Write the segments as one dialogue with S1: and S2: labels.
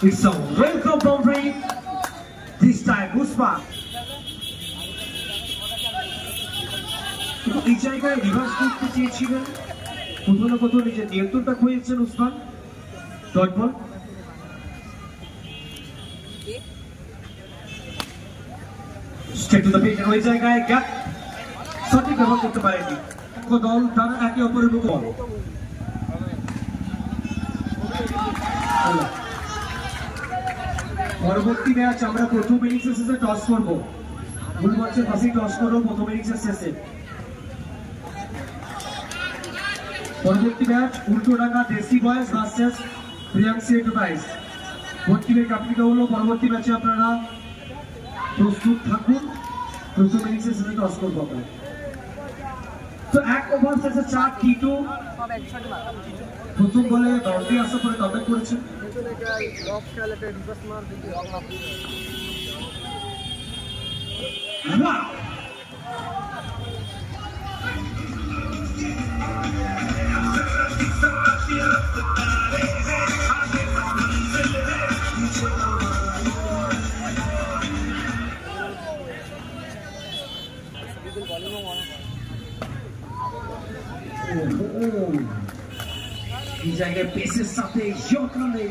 S1: It's a welcome boundary. This time Usman. এই জায়গায় reverse করতে চেয়েছিলেন, প্রথমত নিজের নিয়ন্ত্রণটা খুঁজেছেন Usman. Dot ball step to the page, ওই জায়গায় গ্যাপ সঠিক ব্যবহার করতে পারেনি দল, তারা একে অপরের মুখে বল। পরবর্তী ম্যাচ আমরা প্রথম ইনিংসের শেষে টস করবো, ভুল বলছে পাশেই টস করবো প্রথম ইনিংসের শেষে। পরবর্তী ম্যাচ উল্টোডাঙ্গা দেশি বয়েজ ভার্সেস প্রিয়াংশী এন্টারপ্রাইজ। কোন টিমের ক্যাপ্টেন হলো পরবর্তী ম্যাচে আপনারা প্রস্তুত থাকুন, প্রথম ইনিংসের শেষে টস করবো আমরা। তো এক ওভার শেষে 4 T2, প্রথম বলে বাউন্ডারি আসার পরে কাভার করেছেন। এই জায়গায় পেসের সাথে যত্নে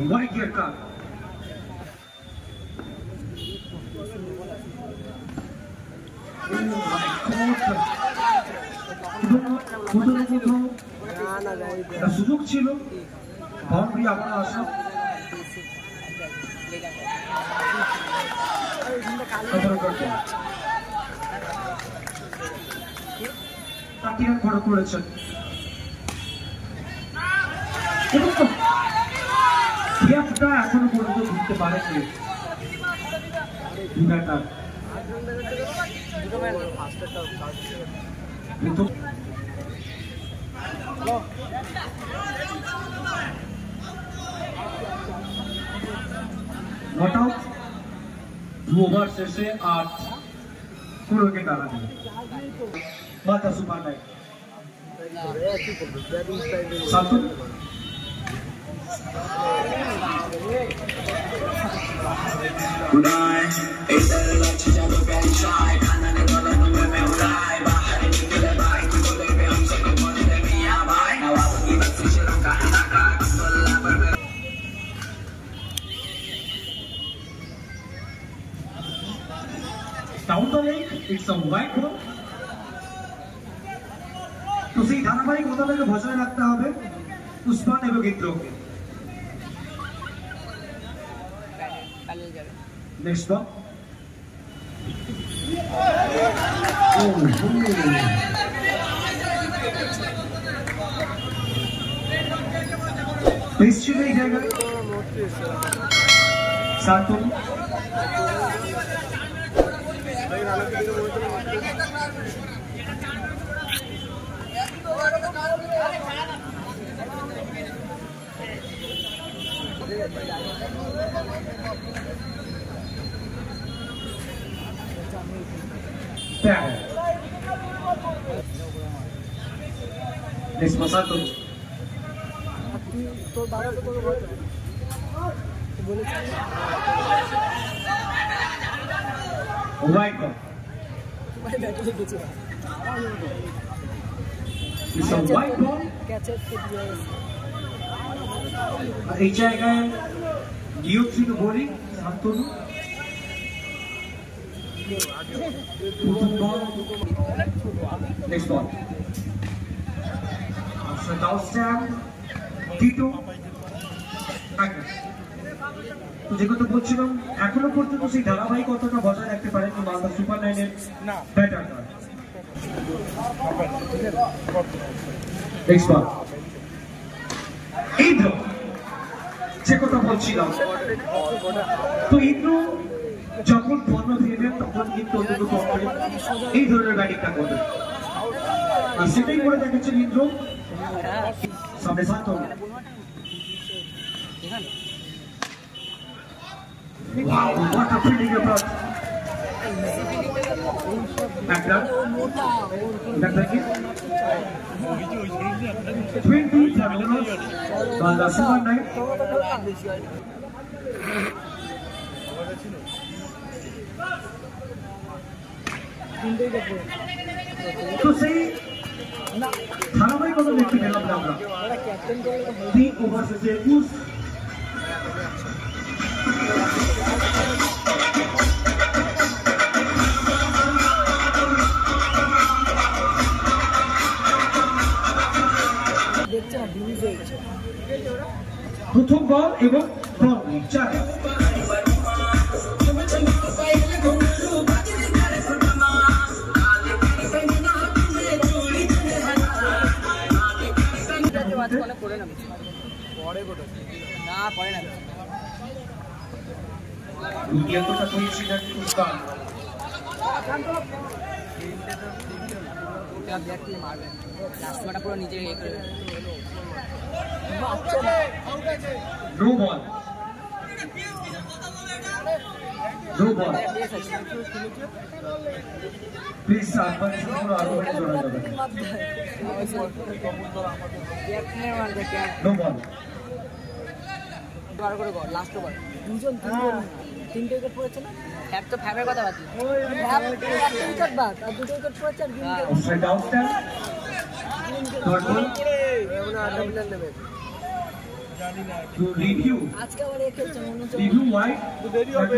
S1: ওয়াইকেট কাট। সুযোগ ছিল বাউন্ডারি আবার আসা, করেছেন এখনো পর্যন্ত ঘুরতে পারেনি ব্যাটার। নট আউট, 2 ওভার শেষে 8 পুরোকে টানা দিল মাথা সুপার নাইট। সাতুন down the leg, it's a white ball. তো সেই ধারাবাহিকতাটাকে বজায় রাখতে হবে উসমান এবং ইন্দ্রকে। নেক্সট বল, নিশ্চিত এই জায়গায় সাতুন Despacito. White ball. It's a white ball. এই জায়গায় ডিওক্সিন bowling Shantanu. Next ball. After down stand, T2. তো যে কথা বলছিলাম, এখনো পর্যন্ত সেই ধারাবাহিকতাটা বজায় রাখতে পারেনি মালদা সুপার নাইনের ব্যাটাররা। Next ball. ইন্দ্র, যে কথা বলছিলাম, তো ইন্দ্র যখন পণ্য ফিরবেন তখন কিন্তু অন্তত এই ধরনের ব্যাটিংটা করবে, আর সেটাই করে দেখেছেন ইন্দ্র। সামনে santoon, wow, what a fielding approach. Back run. 20 Fabulous by the Super Knight. तो सही ধারাবাহিকতা দেখতে পেলাম না আমরা 3 ওভার শেষে 21 প্রথম বল এবং বাউন্ডারি 4 দুনিয়াটা কোইন্সিডেন্ট उसका
S2: क्या बैक पे मार रहे लास्ट वाला पूरा नीचे एक
S1: नो बॉल प्लीज साबन शुरू आरोप जोड़ा जाए नो बॉल
S2: बार করে গো লাস্ট ওভার দুজন তিনটে উইকেট পড়েছে না ফ্যাব তো ফ্যাবের কথা বাদ ফ্যাব একটা উইকেট বাদ আর দুটো উইকেট পড়েছে আর Green
S1: offside out third ball to review
S2: আজকে আবার এক খেলছে মনে হচ্ছে
S1: review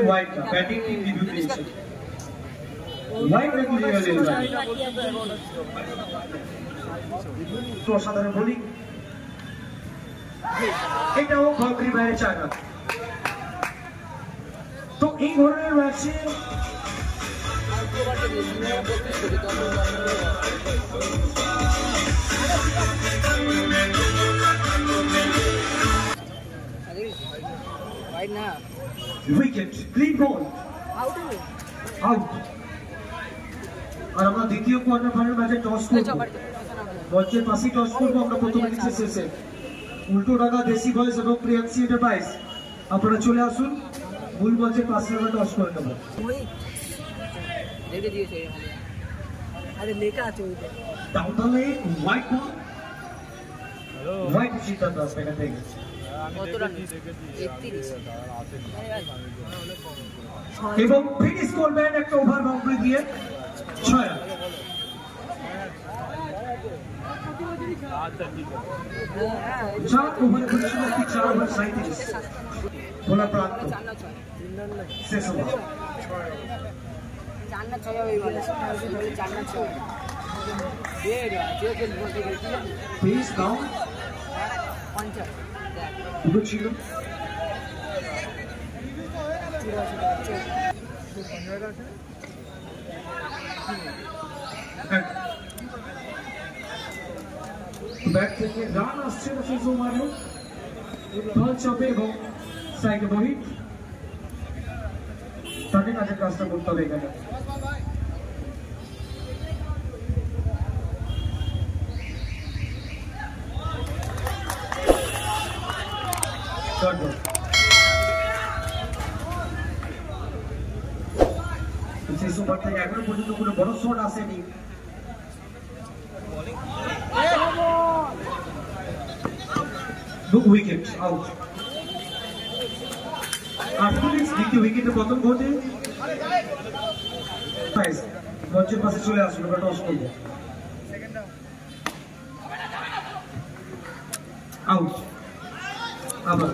S1: wide batting team review করেছে wide রেখে দিয়ে গেল তো সাধারণ বোলিং এটাও বাউন্ডারি বাইরে চাকা তো এই ধরনের ম্যাচে
S2: রাইট না
S1: উইকেট ক্লিন বল
S2: আউট
S1: আর আমরা দ্বিতীয় কোয়ার্টার ফাইনাল ম্যাচে টস করব মঞ্চের পাশে টস করব আমরা প্রথম ইনিংসের শেষে উল্টো ডাকা দেশি বয়েজ এবং প্রিয়াংশী এন্টারপ্রাইজ আপনারা চলে আসুন মূল মঞ্চের পাশে আমরা টস করে নেব
S2: দেখে দিয়েছে আরে লেখা আছে ওইটা
S1: down the leg white ball white সিদ্ধান্ত আসবে এখান থেকে
S2: কত রান 31
S1: এবং ফিনিশ করবেন একটা ওভার বাউন্ডারি দিয়ে 6 রান চার ওভারে পরিশ্রম 4 ওভার 37 बोला प्राप्त শেষ ওভার
S2: 4 না 6 হবে বলে 4 না 6 দেড় যে বলতে গেছিলাম
S1: পেস নাও
S2: 50
S1: দুটো ছিল ব্যাট থেকে রান আসছে না শেষ ওভারে বল চাপে এবং সাইডে বহিত তাকে কাজের কাজটা করতে হবে এখানে শেষ ওভার থেকে এখনো পর্যন্ত কোনো বড় শট আসেনি উইকেট আউট দ্বিতীয় উইকেটের পতন ঘটে মঞ্চের পাশে চলে আসুন আমরা টস করবো আউট আবার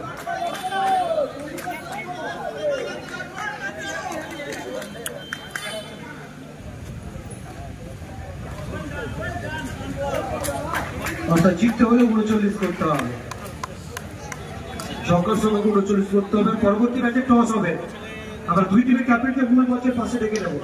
S1: অর্থাৎ জিততে হলে 39 করতে হবে ছক্কার সময় 39 করতে হবে পরবর্তী ম্যাচে টস হবে আবার দুই টিমের ক্যাপ্টেনকে মূল মঞ্চের পাশে ডেকে নেব